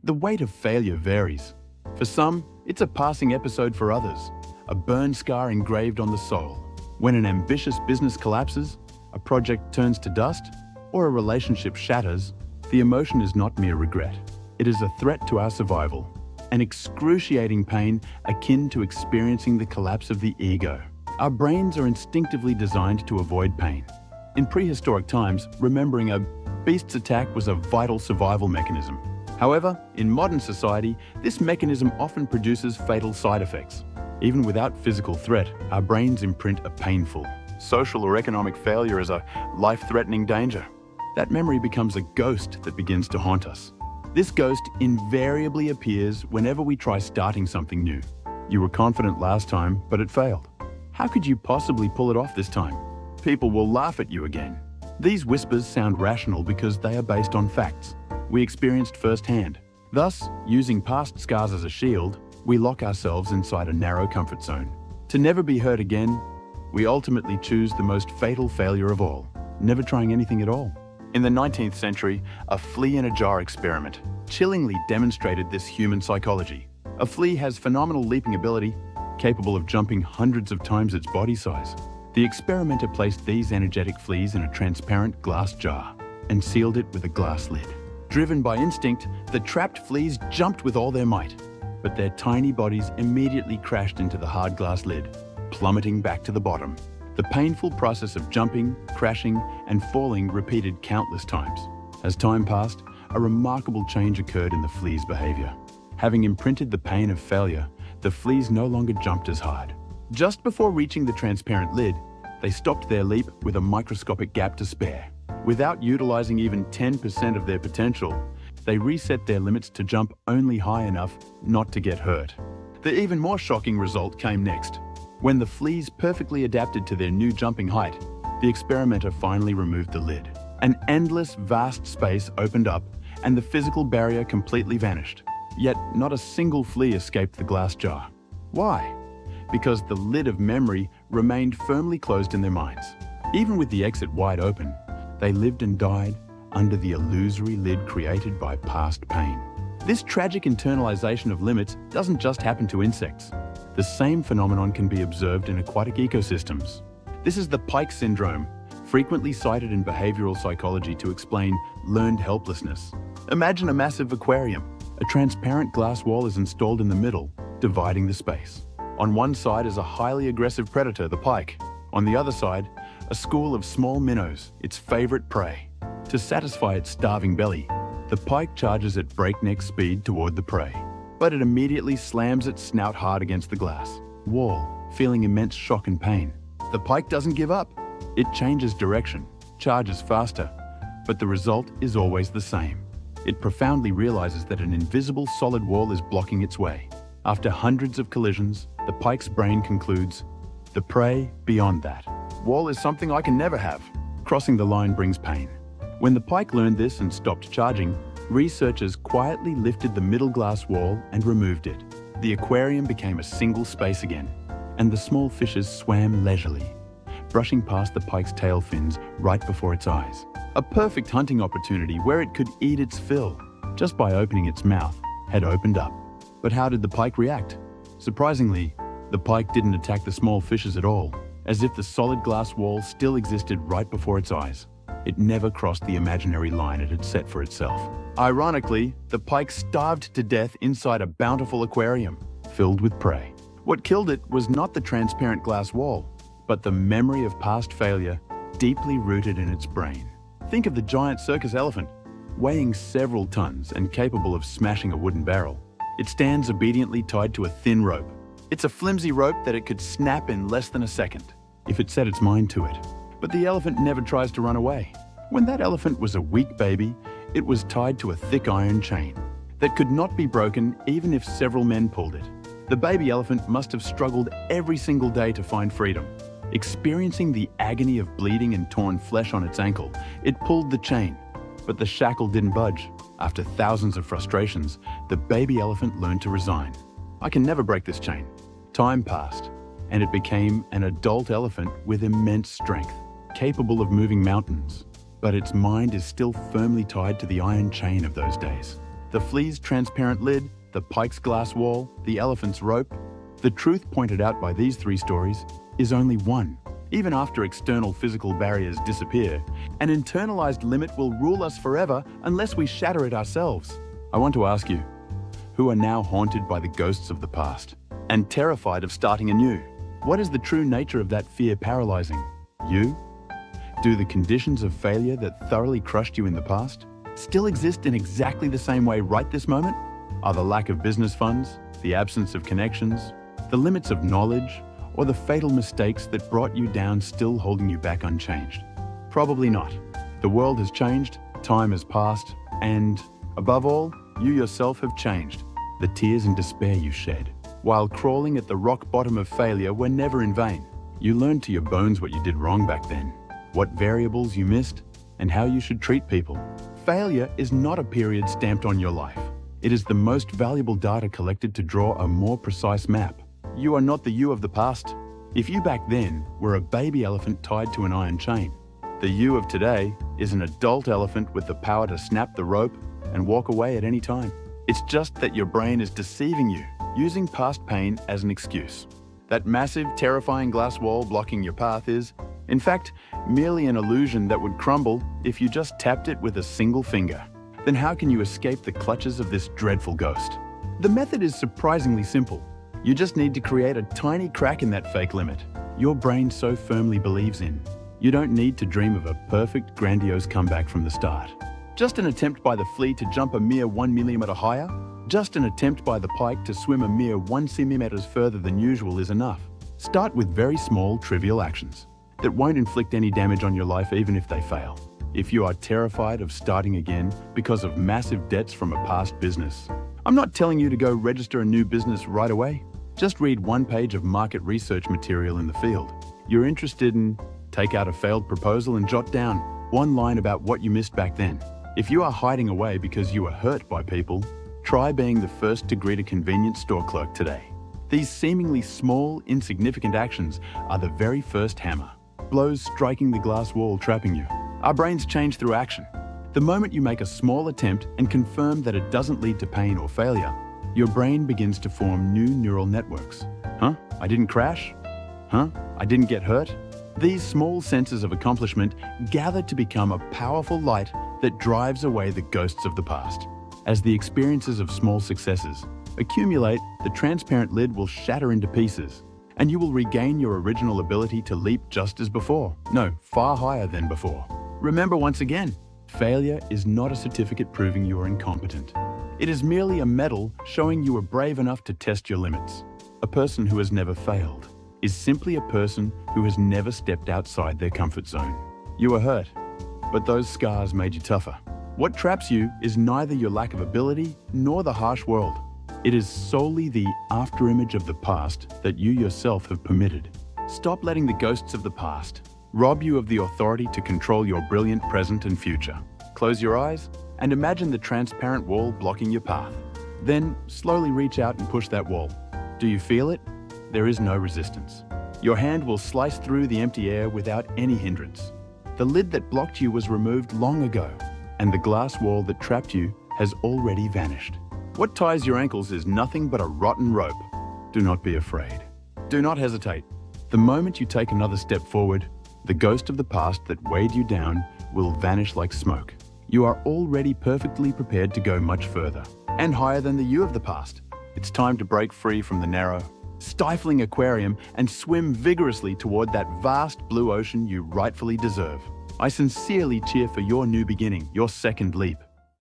The weight of failure varies. For some, it's a passing episode. For others, a burn scar engraved on the soul. When an ambitious business collapses, a project turns to dust, or a relationship shatters, the emotion is not mere regret. It is a threat to our survival, an excruciating pain akin to experiencing the collapse of the ego. Our brains are instinctively designed to avoid pain. In prehistoric times, remembering a beast's attack was a vital survival mechanism. However, in modern society, this mechanism often produces fatal side effects. Even without physical threat, our brains imprint a painful, social or economic failure as a life-threatening danger. That memory becomes a ghost that begins to haunt us. This ghost invariably appears whenever we try starting something new. You were confident last time, but it failed. How could you possibly pull it off this time? People will laugh at you again. These whispers sound rational because they are based on facts we experienced firsthand. Thus, using past scars as a shield, we lock ourselves inside a narrow comfort zone. To never be hurt again, we ultimately choose the most fatal failure of all, never trying anything at all. In the 19th century, a flea in a jar experiment chillingly demonstrated this human psychology. A flea has phenomenal leaping ability, capable of jumping hundreds of times its body size. The experimenter placed these energetic fleas in a transparent glass jar and sealed it with a glass lid. Driven by instinct, the trapped fleas jumped with all their might, but their tiny bodies immediately crashed into the hard glass lid, plummeting back to the bottom. The painful process of jumping, crashing, and falling repeated countless times. As time passed, a remarkable change occurred in the flea's behavior. Having imprinted the pain of failure, the fleas no longer jumped as hard. Just before reaching the transparent lid, they stopped their leap with a microscopic gap to spare. Without utilizing even 10% of their potential, they reset their limits to jump only high enough not to get hurt. The even more shocking result came next. When the fleas perfectly adapted to their new jumping height, the experimenter finally removed the lid. An endless, vast space opened up, and the physical barrier completely vanished. Yet, not a single flea escaped the glass jar. Why? Because the lid of memory remained firmly closed in their minds. Even with the exit wide open, they lived and died under the illusory lid created by past pain. This tragic internalization of limits doesn't just happen to insects. The same phenomenon can be observed in aquatic ecosystems. This is the Pike Syndrome, frequently cited in behavioral psychology to explain learned helplessness. Imagine a massive aquarium. A transparent glass wall is installed in the middle, dividing the space. On one side is a highly aggressive predator, the pike. On the other side, a school of small minnows, its favorite prey. To satisfy its starving belly, the pike charges at breakneck speed toward the prey. But it immediately slams its snout hard against the glass wall, feeling immense shock and pain. The pike doesn't give up. It changes direction, charges faster, but the result is always the same. It profoundly realizes that an invisible solid wall is blocking its way. After hundreds of collisions, the pike's brain concludes, the prey beyond that wall is something I can never have. Crossing the line brings pain. When the pike learned this and stopped charging, researchers quietly lifted the middle glass wall and removed it. The aquarium became a single space again, and the small fishes swam leisurely, brushing past the pike's tail fins right before its eyes. A perfect hunting opportunity where it could eat its fill, just by opening its mouth, had opened up. But how did the pike react? Surprisingly, the pike didn't attack the small fishes at all, as if the solid glass wall still existed right before its eyes. It never crossed the imaginary line it had set for itself. Ironically, the pike starved to death inside a bountiful aquarium, filled with prey. What killed it was not the transparent glass wall, but the memory of past failure deeply rooted in its brain. Think of the giant circus elephant, weighing several tons and capable of smashing a wooden barrel. It stands obediently tied to a thin rope. It's a flimsy rope that it could snap in less than a second, if it set its mind to it. But the elephant never tries to run away. When that elephant was a weak baby, it was tied to a thick iron chain that could not be broken even if several men pulled it. The baby elephant must have struggled every single day to find freedom. Experiencing the agony of bleeding and torn flesh on its ankle, it pulled the chain, but the shackle didn't budge. After thousands of frustrations, the baby elephant learned to resign. I can never break this chain. Time passed, and it became an adult elephant with immense strength, capable of moving mountains. But its mind is still firmly tied to the iron chain of those days. The flea's transparent lid, the pike's glass wall, the elephant's rope. The truth pointed out by these three stories is only one. Even after external physical barriers disappear, an internalized limit will rule us forever unless we shatter it ourselves. I want to ask you, who are now haunted by the ghosts of the past and terrified of starting anew? What is the true nature of that fear paralyzing you? Do the conditions of failure that thoroughly crushed you in the past still exist in exactly the same way right this moment? Are the lack of business funds, the absence of connections, the limits of knowledge, or the fatal mistakes that brought you down still holding you back unchanged? Probably not. The world has changed, time has passed, and, above all, you yourself have changed. The tears and despair you shed while crawling at the rock bottom of failure were never in vain. You learned to your bones what you did wrong back then, what variables you missed, and how you should treat people. Failure is not a period stamped on your life. It is the most valuable data collected to draw a more precise map. You are not the you of the past. If you back then were a baby elephant tied to an iron chain, the you of today is an adult elephant with the power to snap the rope and walk away at any time. It's just that your brain is deceiving you, using past pain as an excuse. That massive, terrifying glass wall blocking your path is, in fact, merely an illusion that would crumble if you just tapped it with a single finger. Then how can you escape the clutches of this dreadful ghost? The method is surprisingly simple. You just need to create a tiny crack in that fake limit your brain so firmly believes in. You don't need to dream of a perfect, grandiose comeback from the start. Just an attempt by the flea to jump a mere 1 millimeter higher, just an attempt by the pike to swim a mere 1 centimeter further than usual is enough. Start with very small, trivial actions that won't inflict any damage on your life even if they fail. If you are terrified of starting again because of massive debts from a past business, I'm not telling you to go register a new business right away. Just read one page of market research material in the field. You're interested in, take out a failed proposal and jot down one line about what you missed back then. If you are hiding away because you were hurt by people, try being the first to greet a convenience store clerk today. These seemingly small, insignificant actions are the very first hammer. Blows striking the glass wall trapping you. Our brains change through action. The moment you make a small attempt and confirm that it doesn't lead to pain or failure, your brain begins to form new neural networks. Huh? I didn't crash? Huh? I didn't get hurt? These small senses of accomplishment gather to become a powerful light that drives away the ghosts of the past. As the experiences of small successes accumulate, the transparent lid will shatter into pieces, and you will regain your original ability to leap just as before. No, far higher than before. Remember once again, failure is not a certificate proving you are incompetent. It is merely a medal showing you were brave enough to test your limits. A person who has never failed is simply a person who has never stepped outside their comfort zone. You were hurt, but those scars made you tougher. What traps you is neither your lack of ability nor the harsh world. It is solely the afterimage of the past that you yourself have permitted. Stop letting the ghosts of the past rob you of the authority to control your brilliant present and future. Close your eyes and imagine the transparent wall blocking your path. Then slowly reach out and push that wall. Do you feel it? There is no resistance. Your hand will slice through the empty air without any hindrance. The lid that blocked you was removed long ago, and the glass wall that trapped you has already vanished. What ties your ankles is nothing but a rotten rope. Do not be afraid. Do not hesitate. The moment you take another step forward, the ghost of the past that weighed you down will vanish like smoke. You are already perfectly prepared to go much further and higher than the you of the past. It's time to break free from the narrow, stifling aquarium and swim vigorously toward that vast blue ocean you rightfully deserve. I sincerely cheer for your new beginning, your second leap.